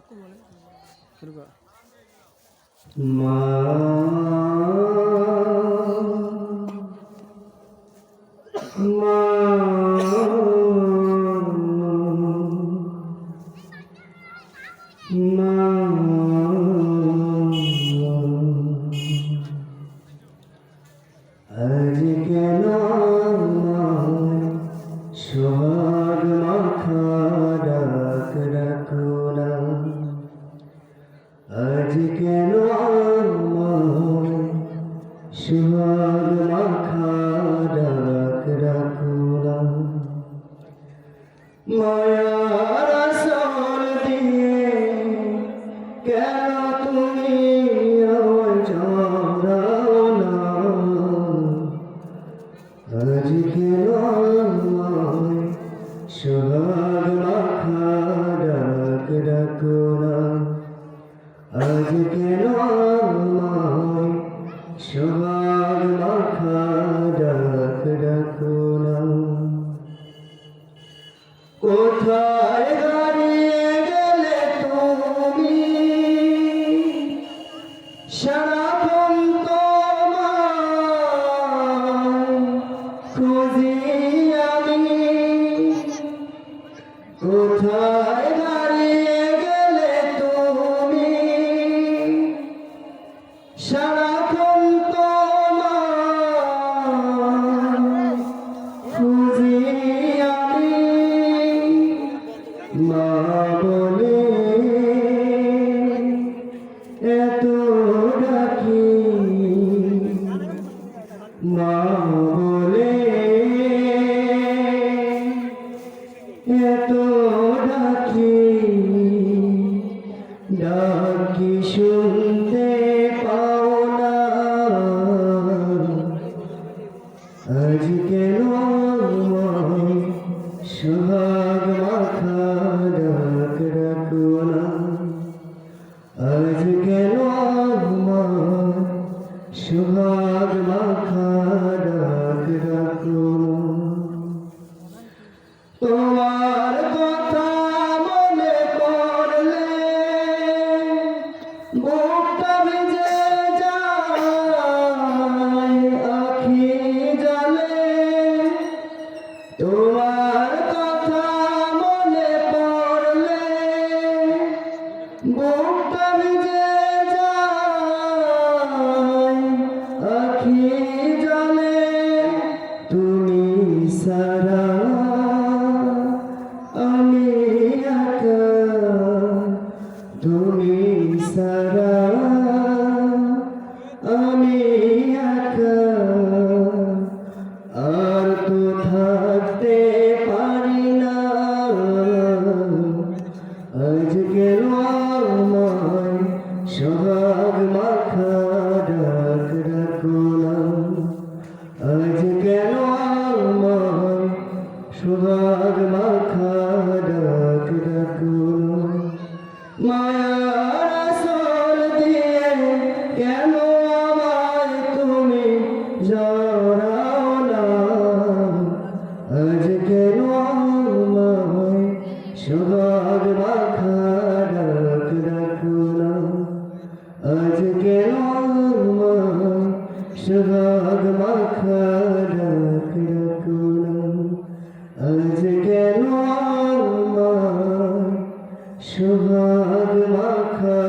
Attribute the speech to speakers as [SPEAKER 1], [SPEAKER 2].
[SPEAKER 1] মা মা মা আজ কেন সোহাগ মাখা ডাক রাখো না, আজ কেন সোহাগ মাখা ডাক রাখো না। মায়ার আসল দিয়ে কেন তুমি আমায় জড়াও না, আজ কেন সোহাগ মাখা ডাক রাখো না, আজ কেন সোহাগ মাখা ডাক রাখো না। কোথায় হারিয়ে গেলে তুমি, সারাক্ষণ তোমায় খুঁজি আমি। কোথায় হারিয়ে গেলে তুমি, সারাক্ষণ তোমায় খুঁজি আমি। মা বলে এত ডাকি, মা বলে এত ডাকি, ডাকি শুনতে পাও না, আজ কেন সোহাগ মাখা ডাক রাখো না, আজ কেন সোহাগ মাখা ডাক রাখো না। তোমার কথা মনে পড়লে বুকটা ভিজে যায় আখি জলে। তোমার কথা মনে পড়লে বুকটা ভিজে যায় আখি জলে। তুমি সারা আমি একা, তুমি সারা আমি একা, আর তো থাকতে পারি না, আজ কেন আমায় সোহাগ মাখা ডাক রাখো না, আজ কেন আমায় সোহাগ মাখা ডাক রাখো না। মায়ার আসল দিয়ে কেন আমায় তুমি জড়াও না, আজ কেন আমায় সোহাগ মাখা ডাক রাখো না, আজ কেন আমায় সোহাগ মাখা ডাক রাখো না, আজ কেন আমায় সোহাগ মাখা